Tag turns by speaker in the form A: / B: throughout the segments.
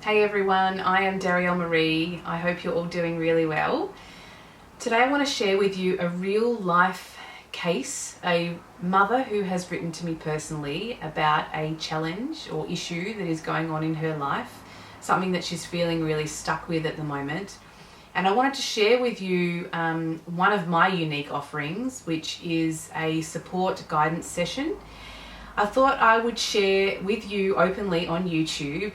A: Hey everyone, I am Darrielle Maree. I hope you're all doing really well. Today I want to share with you a real life case, a mother who has written to me personally about a challenge or issue that is going on in her life, something that she's feeling really stuck with at the moment. And I wanted to share with you one of my unique offerings, which is a support guidance session. I thought I would share with you openly on YouTube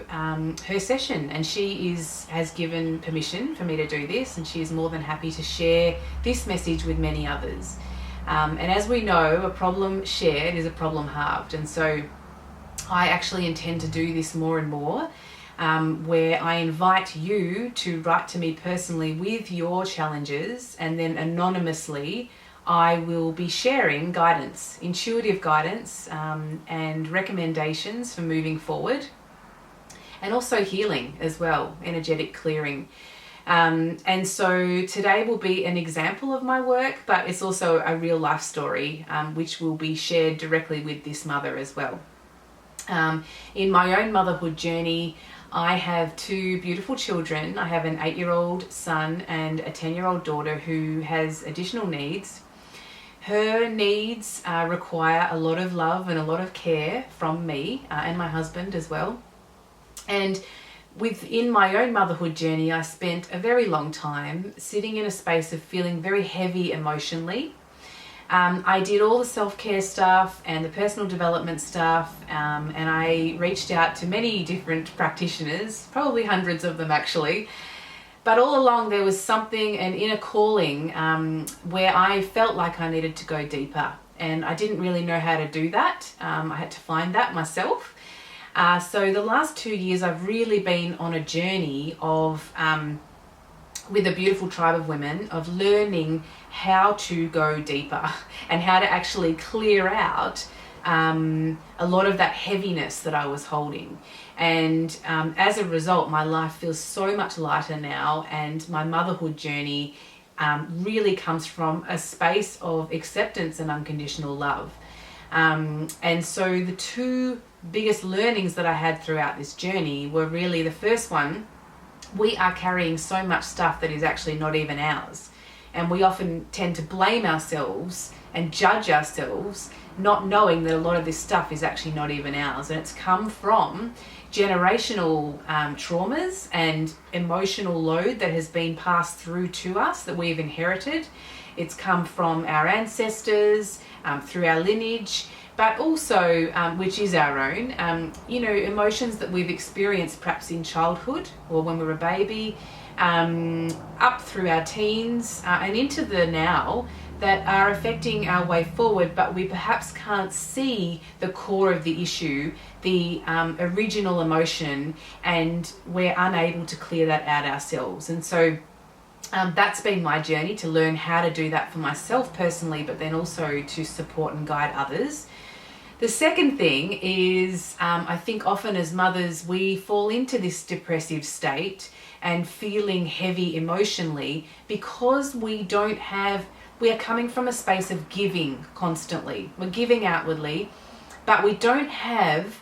A: her session, and she has given permission for me to do this, and she is more than happy to share this message with many others. And as we know, a problem shared is a problem halved, and so I actually intend to do this more and more, where I invite you to write to me personally with your challenges, and then anonymously I will be sharing guidance, intuitive guidance, and recommendations for moving forward, and also healing as well, energetic clearing. And so today will be an example of my work, but it's also a real life story, which will be shared directly with this mother as well. In my own motherhood journey, I have two beautiful children. I have an 8-year-old son and a 10-year-old daughter who has additional needs. Her needs require a lot of love and a lot of care from me and my husband as well. And within my own motherhood journey, I spent a very long time sitting in a space of feeling very heavy emotionally. I did all the self-care stuff and the personal development stuff, and I reached out to many different practitioners, probably hundreds of them actually. But all along there was something, an inner calling, where I felt like I needed to go deeper, and I didn't really know how to do that. I had to find that myself. So the last 2 years I've really been on a journey of, with a beautiful tribe of women, of learning how to go deeper and how to actually clear out a lot of that heaviness that I was holding. And as a result, my life feels so much lighter now, and my motherhood journey really comes from a space of acceptance and unconditional love. And so the two biggest learnings that I had throughout this journey were really, the first one, we are carrying so much stuff that is actually not even ours. And we often tend to blame ourselves and judge ourselves, not knowing that a lot of this stuff is actually not even ours. And it's come from generational traumas and emotional load that has been passed through to us, that we've inherited. It's come from our ancestors, through our lineage, but also, which is our own, emotions that we've experienced perhaps in childhood or when we were a baby, up through our teens and into the now, that are affecting our way forward, but we perhaps can't see the core of the issue, the original emotion, and we're unable to clear that out ourselves. And so that's been my journey, to learn how to do that for myself personally, but then also to support and guide others. The second thing is, I think often as mothers, we fall into this depressive state and feeling heavy emotionally because we are coming from a space of giving constantly. We're giving outwardly, but we don't have,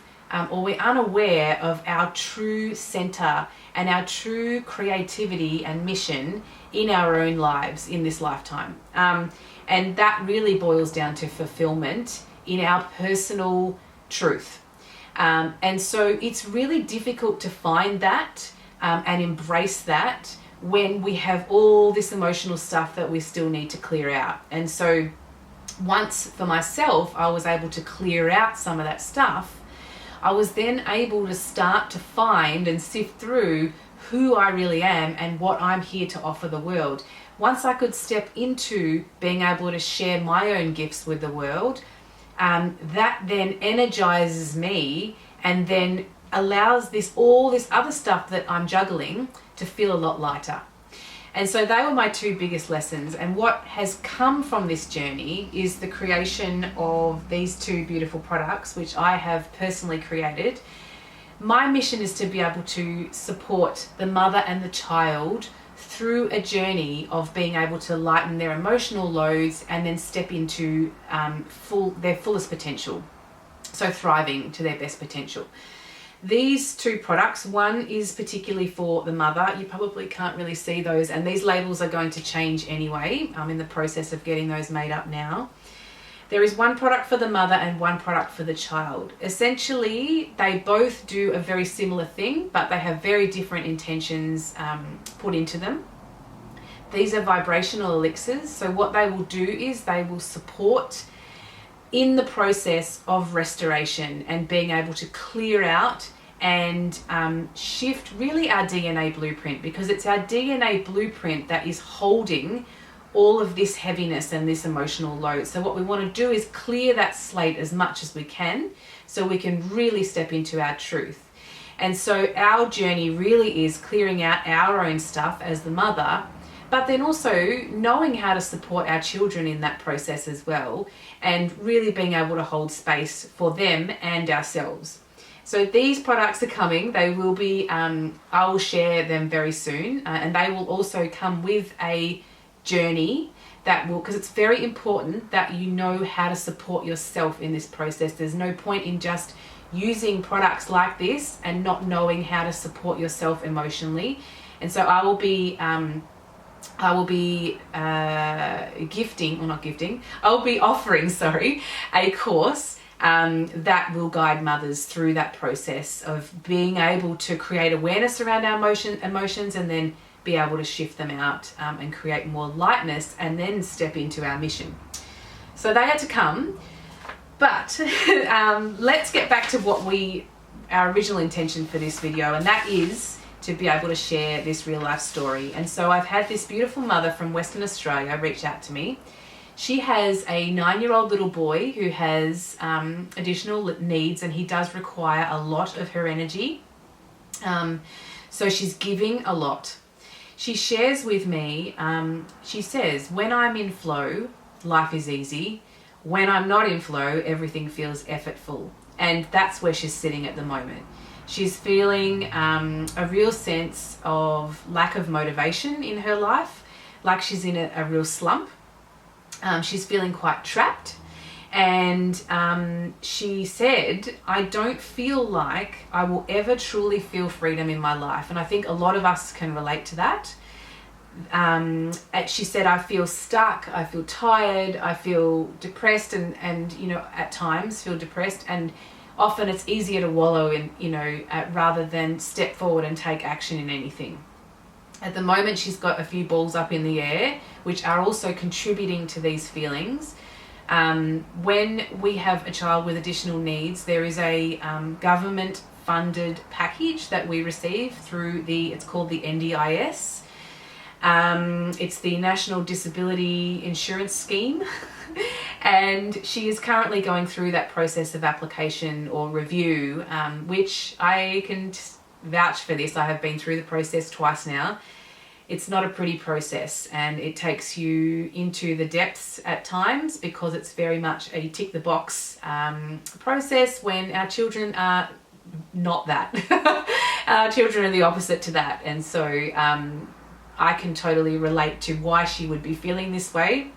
A: or we're unaware of our true center and our true creativity and mission in our own lives in this lifetime. And that really boils down to fulfillment in our personal truth. And so it's really difficult to find that and embrace that when we have all this emotional stuff that we still need to clear out. And so once for myself, I was able to clear out some of that stuff, I was then able to start to find and sift through who I really am and what I'm here to offer the world. Once I could step into being able to share my own gifts with the world, that then energizes me and then allows all this other stuff that I'm juggling to feel a lot lighter. And so they were my two biggest lessons. And what has come from this journey is the creation of these two beautiful products, which I have personally created. My mission is to be able to support the mother and the child through a journey of being able to lighten their emotional loads and then step into their fullest potential. So thriving to their best potential. These two products, one is particularly for the mother. You probably can't really see those, and these labels are going to change anyway. I'm in the process of getting those made up now. There is one product for the mother and one product for the child. Essentially, they both do a very similar thing, but they have very different intentions put into them. These are vibrational elixirs, so what they will do is they will support in the process of restoration and being able to clear out and shift really our DNA blueprint, because it's our DNA blueprint that is holding all of this heaviness and this emotional load. So what we want to do is clear that slate as much as we can so we can really step into our truth. And so our journey really is clearing out our own stuff as the mother, but then also knowing how to support our children in that process as well, and really being able to hold space for them and ourselves. So these products are coming. They will be, I will share them very soon, and they will also come with a journey that will, because it's very important that you know how to support yourself in this process. There's no point in just using products like this and not knowing how to support yourself emotionally. And so I will be offering a course that will guide mothers through that process of being able to create awareness around our emotions and then be able to shift them out and create more lightness and then step into our mission. So they had to come, but let's get back to our original intention for this video, and that is to be able to share this real life story. And so I've had this beautiful mother from Western Australia reach out to me. She has a 9-year-old little boy who has additional needs, and he does require a lot of her energy. So she's giving a lot. She shares with me, she says, when I'm in flow, life is easy. When I'm not in flow, everything feels effortful. And that's where she's sitting at the moment. She's feeling a real sense of lack of motivation in her life, like she's in a real slump. She's feeling quite trapped. And she said, I don't feel like I will ever truly feel freedom in my life. And I think a lot of us can relate to that. She said, I feel stuck, I feel tired, I feel depressed, and at times feel depressed. And often it's easier to wallow in, rather than step forward and take action in anything. At the moment, she's got a few balls up in the air, which are also contributing to these feelings. When we have a child with additional needs, there is a government funded package that we receive through it's called the NDIS. It's the National Disability Insurance Scheme. And she is currently going through that process of application or review, which I can vouch for this. I have been through the process twice now. It's not a pretty process, and it takes you into the depths at times, because it's very much a tick the box process, when our children are not that. Our children are the opposite to that. And so I can totally relate to why she would be feeling this way.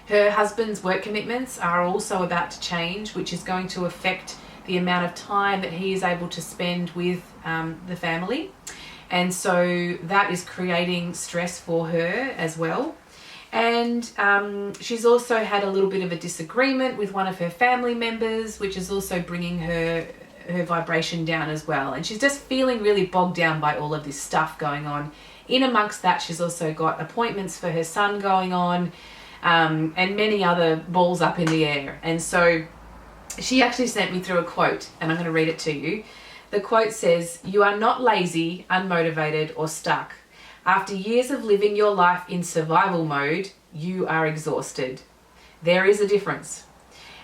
A: Her husband's work commitments are also about to change, which is going to affect the amount of time that he is able to spend with the family. And so that is creating stress for her as well. And she's also had a little bit of a disagreement with one of her family members, which is also bringing her vibration down as well. And she's just feeling really bogged down by all of this stuff going on. In amongst that, she's also got appointments for her son going on, and many other balls up in the air. And so she actually sent me through a quote, and I'm going to read it to you. The quote says, "You are not lazy, unmotivated, or stuck. After years of living your life in survival mode, you are exhausted. There is a difference."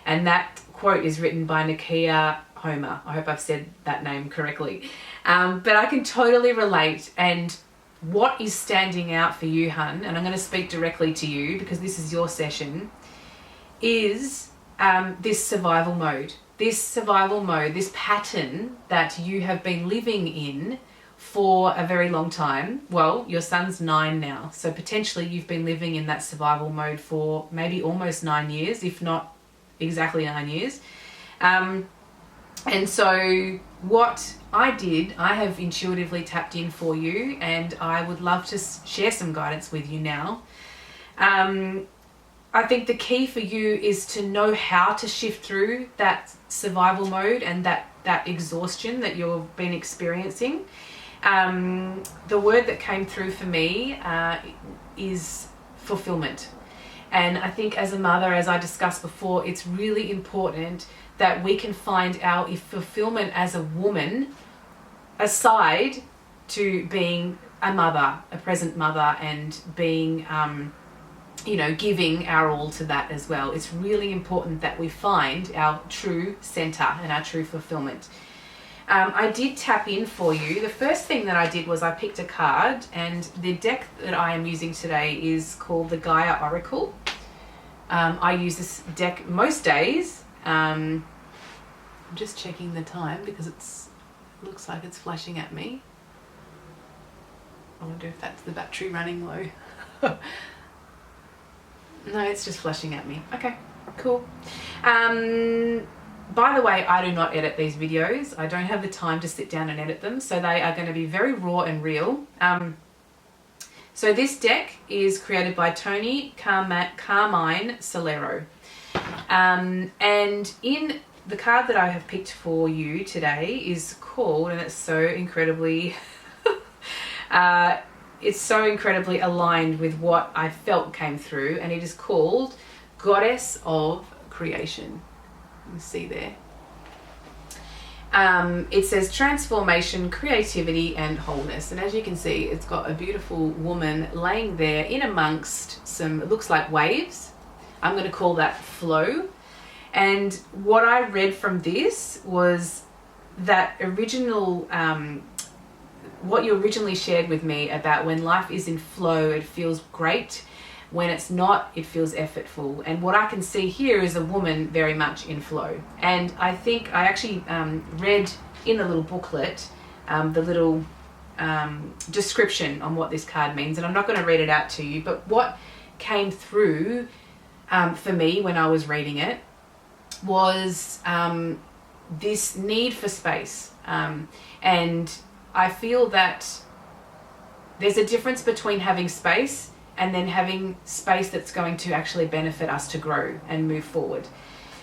A: And that quote is written by Nakia Homer. I hope I've said that name correctly. But I can totally relate. And what is standing out for you, hun, and I'm going to speak directly to you because this is your session, is this survival mode. This pattern that you have been living in for a very long time. Well, your son's 9 now, so potentially you've been living in that survival mode for maybe almost 9 years, if not exactly 9 years. And so what I did, I have intuitively tapped in for you, and I would love to share some guidance with you now. I think the key for you is to know how to shift through that survival mode and that exhaustion that you've been experiencing. The word that came through for me is fulfillment. And I think as a mother, as I discussed before, it's really important that we can find our fulfillment as a woman aside to being a mother, a present mother, and being, giving our all to that as well. It's really important that we find our true center and our true fulfillment. I did tap in for you. The first thing that I did was I picked a card, and the deck that I am using today is called the Gaia Oracle. I use this deck most days. I'm just checking the time because it looks like it's flashing at me. I wonder if that's the battery running low. No, it's just flashing at me. Okay, cool. By the way, I do not edit these videos. I don't have the time to sit down and edit them, so they are going to be very raw and real. So this deck is created by Tony Carmine Solero. And in the card that I have picked for you today is called, and it's so incredibly aligned with what I felt came through, and it is called Goddess of Creation. You can see there. It says transformation, creativity, and wholeness. And as you can see, it's got a beautiful woman laying there in amongst some, it looks like waves. I'm going to call that flow. And what I read from this was that original, what you originally shared with me about when life is in flow, it feels great. When it's not, it feels effortful. And what I can see here is a woman very much in flow. And I think I actually read in the little booklet the little description on what this card means. And I'm not going to read it out to you, but what came through for me when I was reading it was this need for space. And I feel that there's a difference between having space and then having space that's going to actually benefit us to grow and move forward.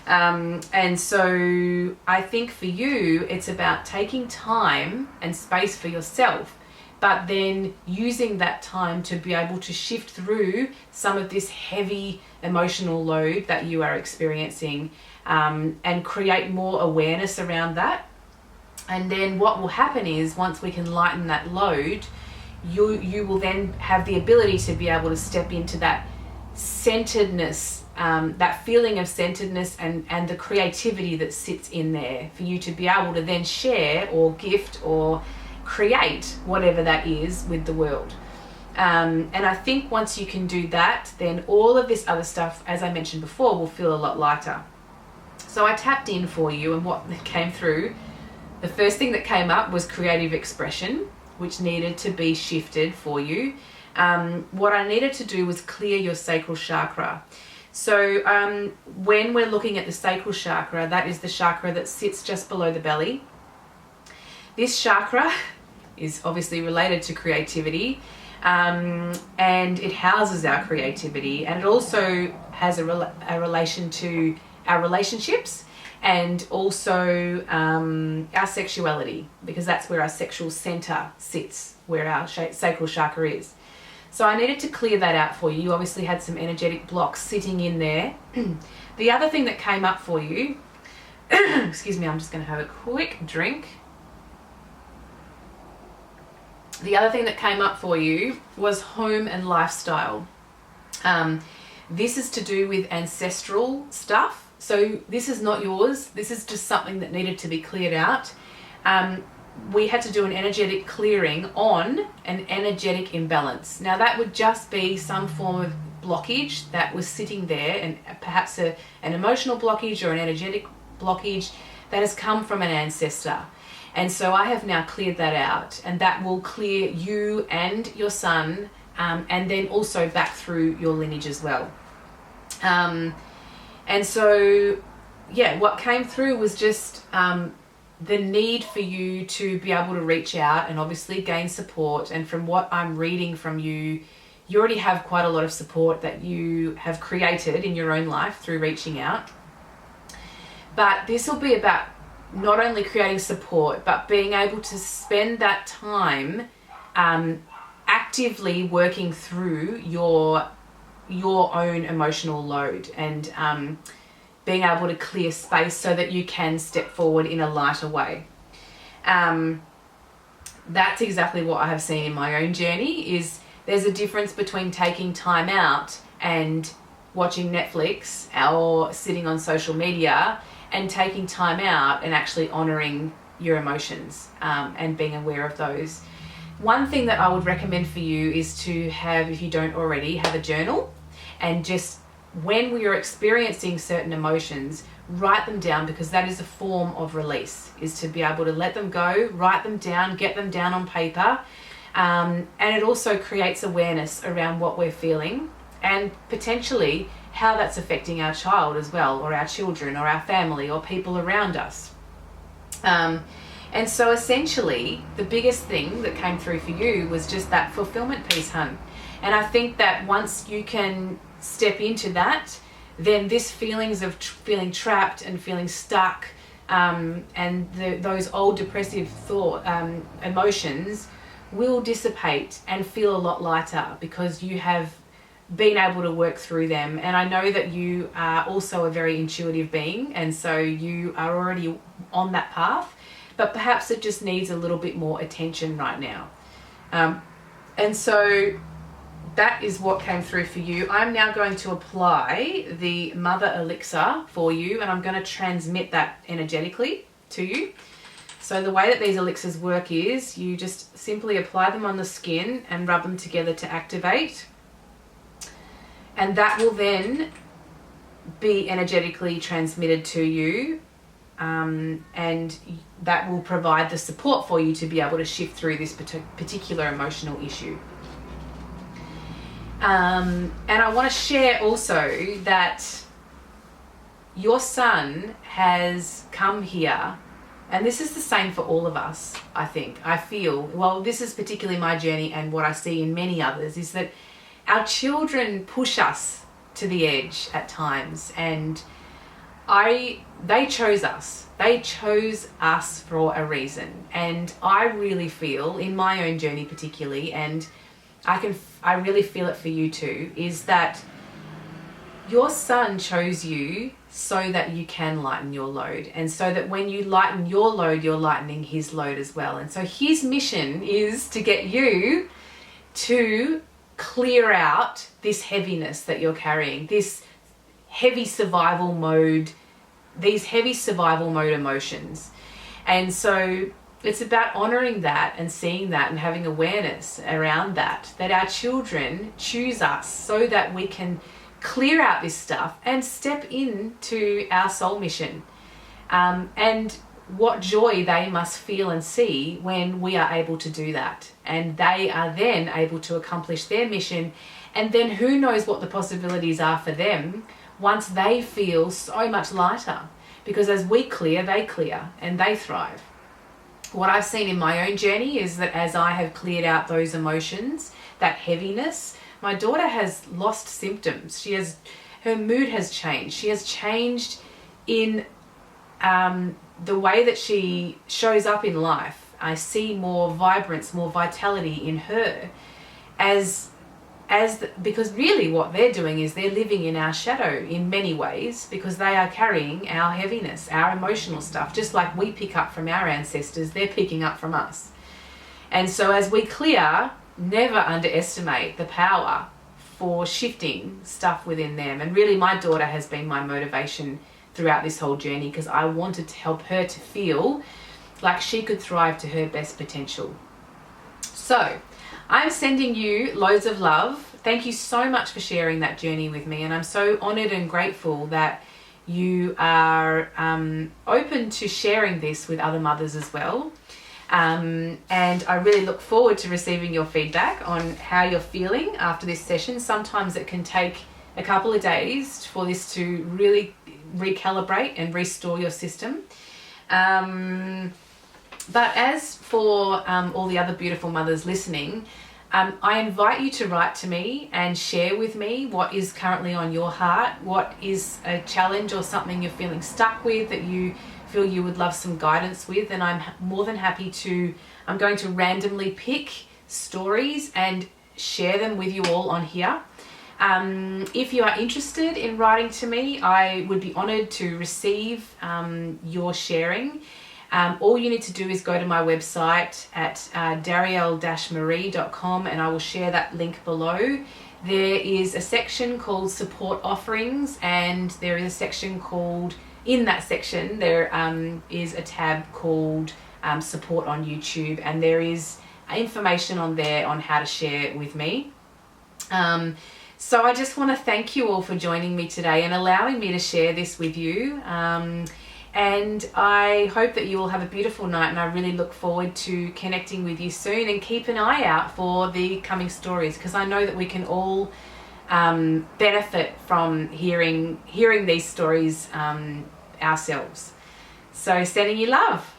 A: And so I think for you, it's about taking time and space for yourself, but then using that time to be able to shift through some of this heavy emotional load that you are experiencing, and create more awareness around that. And then what will happen is once we can lighten that load, you will then have the ability to be able to step into that centeredness, that feeling of centeredness and the creativity that sits in there for you to be able to then share or gift or create whatever that is with the world. And I think once you can do that, then all of this other stuff, as I mentioned before, will feel a lot lighter. So I tapped in for you, and what came through, the first thing that came up was creative expression, which needed to be shifted for you. What I needed to do was clear your sacral chakra. So when we're looking at the sacral chakra, that is the chakra that sits just below the belly. This chakra is obviously related to creativity, and it houses our creativity, and it also has a relation to our relationships and also our sexuality, because that's where our sexual center sits, where our sacral chakra is. So I needed to clear that out for you. You obviously had some energetic blocks sitting in there. The other thing that came up for you, excuse me, I'm just going to have a quick drink. The other thing that came up for you was home and lifestyle. This is to do with ancestral stuff. So this is not yours. This is just something that needed to be cleared out. We had to do an energetic clearing on an energetic imbalance. Now that would just be some form of blockage that was sitting there, and perhaps an emotional blockage or an energetic blockage that has come from an ancestor. And so I have now cleared that out, and that will clear you and your son, and then also back through your lineage as well. And so, yeah, what came through was just the need for you to be able to reach out and obviously gain support. And from what I'm reading from you, you already have quite a lot of support that you have created in your own life through reaching out. But this will be about not only creating support, but being able to spend that time actively working through your own emotional load, and being able to clear space so that you can step forward in a lighter way. That's exactly what I have seen in my own journey. Is there's a difference between taking time out and watching Netflix or sitting on social media, and taking time out and actually honoring your emotions and being aware of those. One thing that I would recommend for you is to have, if you don't already, have a journal, and just when we are experiencing certain emotions, write them down, because that is a form of release, is to be able to let them go, write them down, get them down on paper. And it also creates awareness around what we're feeling, and potentially how that's affecting our child as well, or our children, or our family, or people around us. And so essentially, the biggest thing that came through for you was just that fulfillment piece, hun. And I think that once you can step into that, then this feelings of feeling trapped and feeling stuck, and those old depressive emotions will dissipate and feel a lot lighter, because you have been able to work through them. And I know that you are also a very intuitive being, and so you are already on that path, but perhaps it just needs a little bit more attention right now. And so that is what came through for you. I'm now going to apply the Mother Elixir for you, and I'm going to transmit that energetically to you. So the way that these elixirs work is you just simply apply them on the skin and rub them together to activate. And that will then be energetically transmitted to you, and that will provide the support for you to be able to shift through this particular emotional issue. And I want to share also that your son has come here, and this is the same for all of us, I think. I feel, well, this is particularly my journey, and what I see in many others is that our children push us to the edge at times, and they chose us. They chose us for a reason. And I really feel, in my own journey particularly, and I really feel it for you too, is that your son chose you so that you can lighten your load. And so that when you lighten your load, you're lightening his load as well. And so his mission is to get you to clear out this heaviness that you're carrying, this heavy survival mode, these heavy survival mode emotions. And so it's about honoring that and seeing that and having awareness around that our children choose us so that we can clear out this stuff and step into our soul mission. And what joy they must feel and see when we are able to do that. And they are then able to accomplish their mission. And then who knows what the possibilities are for them once they feel so much lighter. Because as we clear, they clear and they thrive. What I've seen in my own journey is that as I have cleared out those emotions, that heaviness, my daughter has lost symptoms. Her mood has changed. She has changed in the way that she shows up in life. I see more vibrance, more vitality in her because really what they're doing is they're living in our shadow in many ways, because they are carrying our heaviness, our emotional stuff. Just like we pick up from our ancestors, they're picking up from us. And so as we clear, never underestimate the power for shifting stuff within them. And really my daughter has been my motivation throughout this whole journey, because I wanted to help her to feel like she could thrive to her best potential. So I'm sending you loads of love. Thank you so much for sharing that journey with me. And I'm so honored and grateful that you are open to sharing this with other mothers as well. And I really look forward to receiving your feedback on how you're feeling after this session. Sometimes it can take a couple of days for this to really recalibrate and restore your system. But as for all the other beautiful mothers listening, I invite you to write to me and share with me what is currently on your heart, what is a challenge or something you're feeling stuck with that you feel you would love some guidance with, and I'm more than happy to, I'm going to randomly pick stories and share them with you all on here. If you are interested in writing to me, I would be honoured to receive your sharing. All you need to do is go to my website at darrielle-maree.com, and I will share that link below. There is a section called support offerings, and there is a section called, in that section there is a tab called support on YouTube, and there is information on there on how to share with me. So I just want to thank you all for joining me today and allowing me to share this with you. And I hope that you all have a beautiful night, and I really look forward to connecting with you soon, and keep an eye out for the coming stories, because I know that we can all benefit from hearing these stories ourselves. So sending you love.